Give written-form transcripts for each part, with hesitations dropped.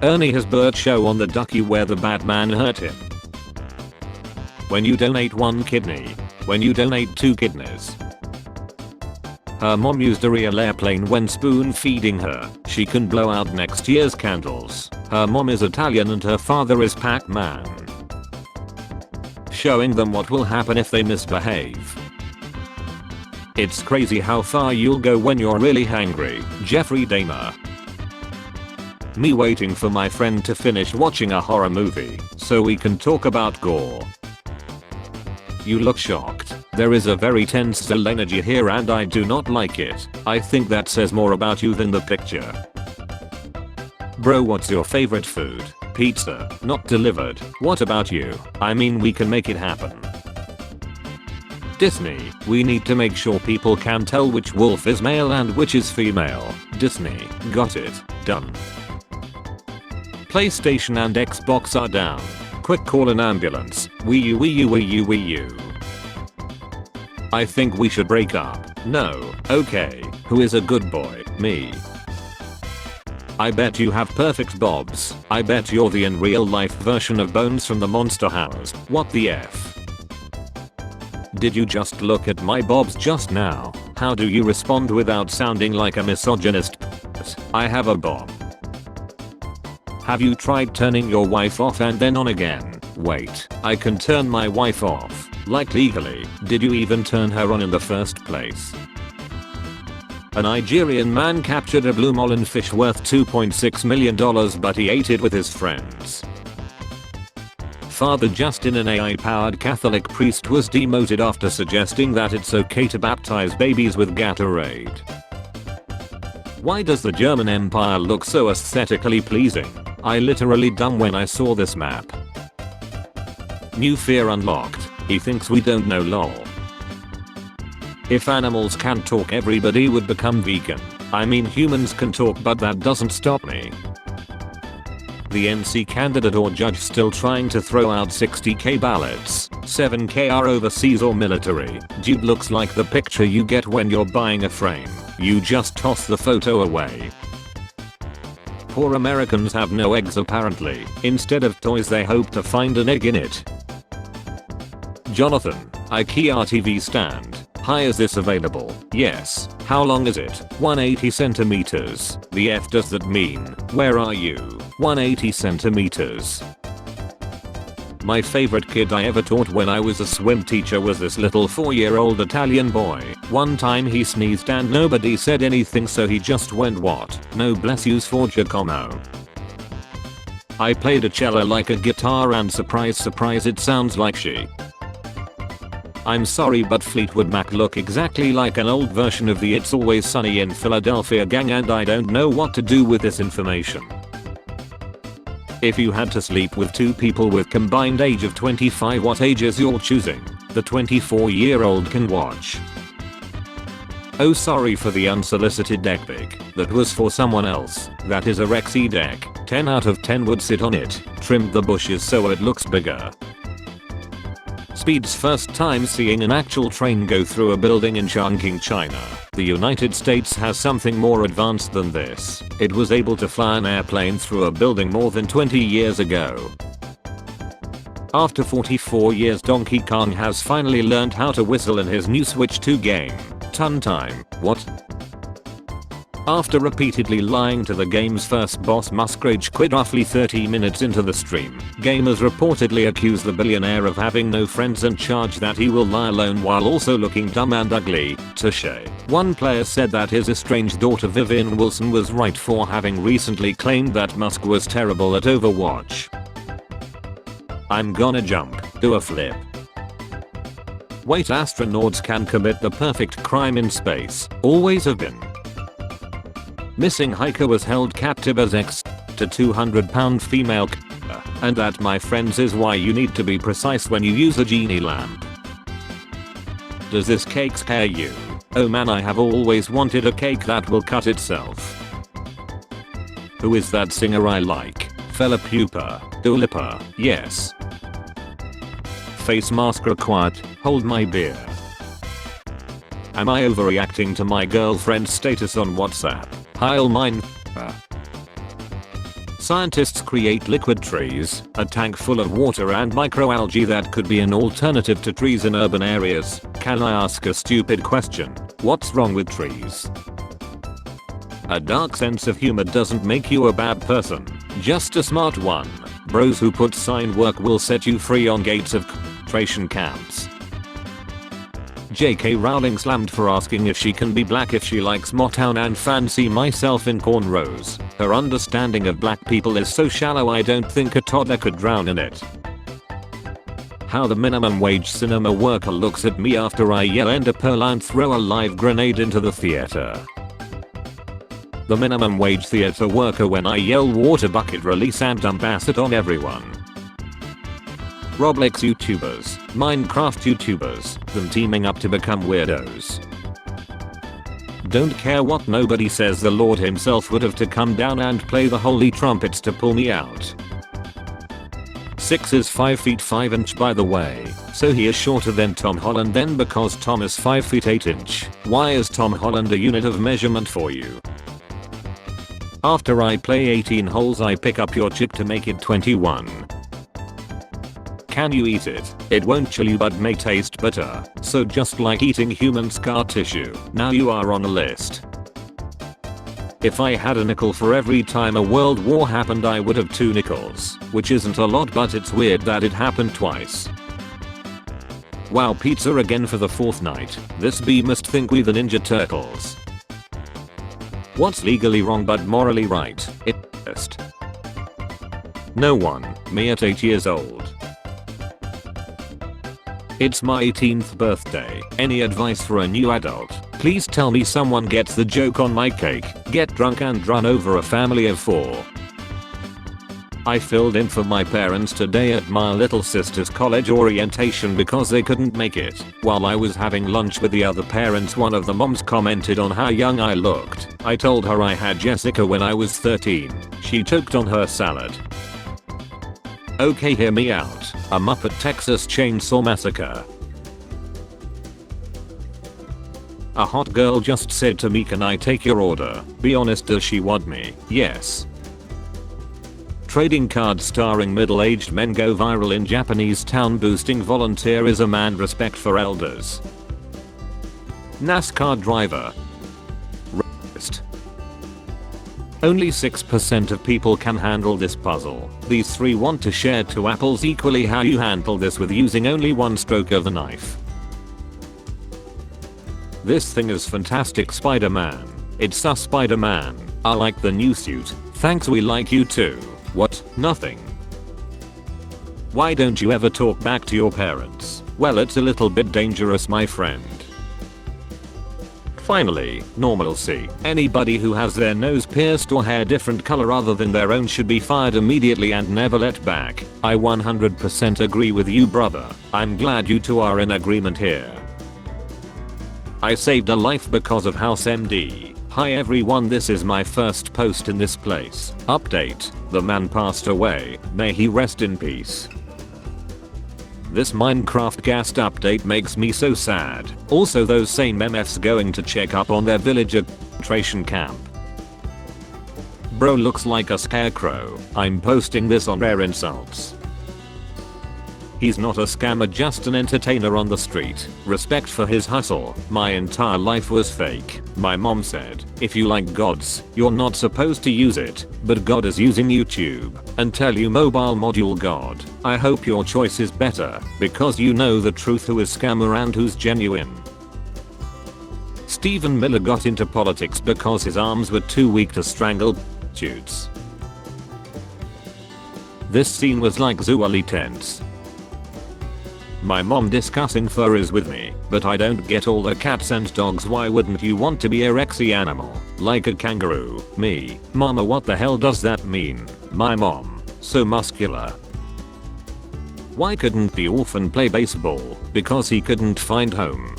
Ernie has bird show on the ducky where the Batman hurt him. When you donate 1 kidney. When you donate 2 kidneys. Her mom used a real airplane when spoon feeding her. She can blow out next year's candles. Her mom is Italian and her father is Pac-Man. Showing them what will happen if they misbehave. It's crazy how far you'll go when you're really hangry. Jeffrey Dahmer. Me waiting for my friend to finish watching a horror movie so we can talk about gore. You look shocked. There is a very tense still energy here and I do not like it. I think that says more about you than the picture. Bro, what's your favorite food? Pizza. Not delivered. What about you? I mean, we can make it happen. Disney. We need to make sure people can tell which wolf is male and which is female. Disney. Got it. Done. PlayStation and Xbox are down. Quick, call an ambulance. Wii U, Wii U, Wii U, Wii U. I think we should break up. No. Okay. Who is a good boy? Me. I bet you have perfect bobs. I bet you're the in real life version of Bones from the Monster House. What the F? Did you just look at my bobs just now? How do you respond without sounding like a misogynist? I have a bob. Have you tried turning your wife off and then on again? Wait, I can turn my wife off. Like legally. Did you even turn her on in the first place? A Nigerian man captured a blue marlin fish worth $2.6 million but he ate it with his friends. Father Justin, an AI-powered Catholic priest, was demoted after suggesting that it's okay to baptize babies with Gatorade. Why does the German Empire look so aesthetically pleasing? I literally dumb when I saw this map. New fear unlocked. He thinks we don't know lol. If animals can't talk, everybody would become vegan. I mean, humans can talk, but that doesn't stop me. The NC candidate or judge still trying to throw out 60k ballots. 7k are overseas or military. Dude, looks like the picture you get when you're buying a frame. You just toss the photo away. Poor Americans have no eggs apparently. Instead of toys they hope to find an egg in it. Jonathan, IKEA TV stand. Hi, is this available? Yes. How long is it? 180 centimeters. The F does that mean? Where are you? 180 centimeters. My favorite kid I ever taught when I was a swim teacher was this little 4-year-old Italian boy. One time he sneezed and nobody said anything, so he just went, "What? No, bless yous for Giacomo." I played a cello like a guitar and surprise surprise, it sounds like she. I'm sorry, but Fleetwood Mac look exactly like an old version of the It's Always Sunny in Philadelphia gang, and I don't know what to do with this information. If you had to sleep with 2 people with combined age of 25, what age is your choosing? The 24-year-old can watch. Oh, sorry for the unsolicited deck pic. That was for someone else. That is a Rexy deck. 10 out of 10 would sit on it. Trimmed the bushes so it looks bigger. Speed's first time seeing an actual train go through a building in Chongqing, China. The United States has something more advanced than this. It was able to fly an airplane through a building more than 20 years ago. After 44 years, Donkey Kong has finally learned how to whistle in his new Switch 2 game. Ton time. What? After repeatedly lying to the game's first boss, Muskrage quit roughly 30 minutes into the stream. Gamers reportedly accuse the billionaire of having no friends and charge that he will lie alone while also looking dumb and ugly. Touche. One player said that his estranged daughter Vivian Wilson was right for having recently claimed that Musk was terrible at Overwatch. I'm gonna jump. Do a flip. Wait, astronauts can commit the perfect crime in space. Always have been. Missing hiker was held captive as ex to 200-pound female and that, my friends, is why you need to be precise when you use a genie lamp. Does this cake scare you? Oh man, I have always wanted a cake that will cut itself. Who is that singer I like? Fela Pupa. Dua Lipa. Yes. Face mask required. Hold my beer. Am I overreacting to my girlfriend's status on WhatsApp? Heil mein. Scientists create liquid trees, a tank full of water and microalgae that could be an alternative to trees in urban areas. Can I ask a stupid question? What's wrong with trees? A dark sense of humor doesn't make you a bad person, just a smart one. Bros who put sign work will set you free on gates of concentration camps. JK Rowling slammed for asking if she can be black if she likes Motown and fancy myself in cornrows. Her understanding of black people is so shallow I don't think a toddler could drown in it. How the minimum wage cinema worker looks at me after I yell ender pearl and throw a live grenade into the theater. The minimum wage theater worker when I yell water bucket release and dump acid on everyone. Roblox YouTubers, Minecraft YouTubers, them teaming up to become weirdos. Don't care what nobody says, the Lord himself would have to come down and play the holy trumpets to pull me out. 6 is 5 feet 5 inch by the way, so he is shorter than Tom Holland. Then because Tom is 5 feet 8 inch, why is Tom Holland a unit of measurement for you? After I play 18 holes I pick up your chip to make it 21. Can you eat it? It won't kill you but may taste bitter, so just like eating human scar tissue, now you are on a list. If I had a nickel for every time a world war happened I would have 2 nickels, which isn't a lot but it's weird that it happened twice. Wow, pizza again for the 4th night. This bee must think we the Ninja Turtles. What's legally wrong but morally right? It. No one, me at 8 years old. It's my 18th birthday. Any advice for a new adult? Please tell me someone gets the joke on my cake. Get drunk and run over a family of 4. I filled in for my parents today at my little sister's college orientation because they couldn't make it. While I was having lunch with the other parents, one of the moms commented on how young I looked. I told her I had Jessica when I was 13. She choked on her salad. Okay, hear me out. A Muppet Texas Chainsaw Massacre. A hot girl just said to me, can I take your order? Be honest, does she want me? Yes. Trading cards starring middle-aged men go viral in Japanese town. Boosting volunteerism and respect for elders. NASCAR driver. Racist. Only 6% of people can handle this puzzle. These 3 want to share 2 apples equally. How you handle this with using only 1 stroke of the knife. This thing is fantastic. Spider-Man. It's a Spider-Man. I like the new suit. Thanks, we like you too. What? Nothing. Why don't you ever talk back to your parents? Well, it's a little bit dangerous, my friend. Finally, normalcy. Anybody who has their nose pierced or hair different color other than their own should be fired immediately and never let back. I 100% agree with you, brother. I'm glad you two are in agreement here. I saved a life because of House MD. Hi everyone, this is my first post in this place. Update: the man passed away, may he rest in peace. This Minecraft Ghast update makes me so sad. Also, those same MFs going to check up on their villager concentration camp. Bro looks like a scarecrow. I'm posting this on Rare Insults. He's not a scammer, just an entertainer on the street. Respect for his hustle. My entire life was fake. My mom said, if you like gods, you're not supposed to use it, but God is using YouTube. Until you mobile module God. I hope your choice is better, because you know the truth, who is scammer and who's genuine. Stephen Miller got into politics because his arms were too weak to strangle prostitutes. This scene was like zoologically tense. My mom discussing furries with me, but I don't get all the cats and dogs. Why wouldn't you want to be a rexy animal, like a kangaroo? Me, mama, what the hell does that mean? My mom, so muscular. Why couldn't the orphan play baseball? Because he couldn't find home.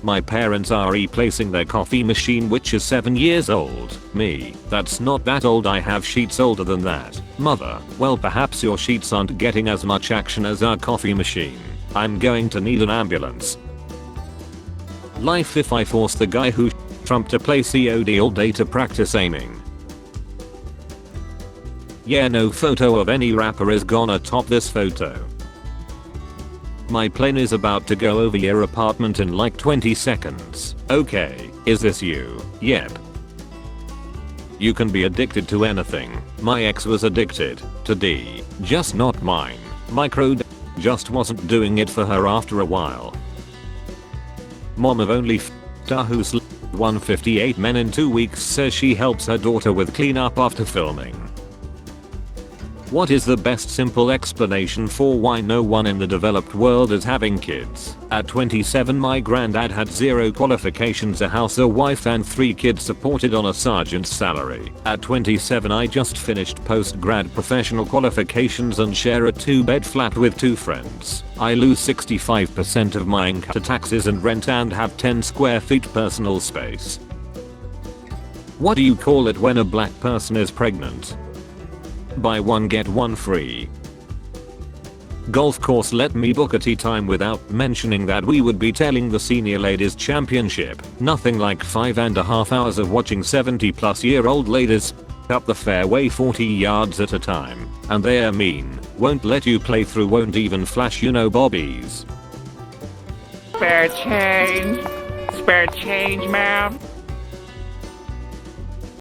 My parents are replacing their coffee machine, which is 7 years old. Me, that's not that old, I have sheets older than that. Mother, well, perhaps your sheets aren't getting as much action as our coffee machine. I'm going to need an ambulance. Life if I force the guy who Trump to play COD all day to practice aiming. Yeah, no photo of any rapper is gonna top this photo. My plane is about to go over your apartment in like 20 seconds. Okay, is this you? Yep. You can be addicted to anything. My ex was addicted to D, just not mine. Micro D just wasn't doing it for her after a while. Mom of only who slept 158 men in 2 weeks says she helps her daughter with cleanup after filming. What is the best simple explanation for why no one in the developed world is having kids? At 27 my granddad had 0 qualifications, a house, a wife and 3 kids supported on a sergeant's salary. At 27 I just finished post-grad professional qualifications and share a 2-bed flat with 2 friends. I lose 65% of my income to taxes and rent and have 10 square feet personal space. What do you call it when a black person is pregnant? Buy one get one free. Golf course let me book a tea time without mentioning that we would be telling the senior ladies championship. Nothing like 5.5 hours of watching 70+ ladies up the fairway 40 yards at a time. And they're mean. Won't let you play through, won't even flash you know bobbies. Spare change. Spare change, ma'am.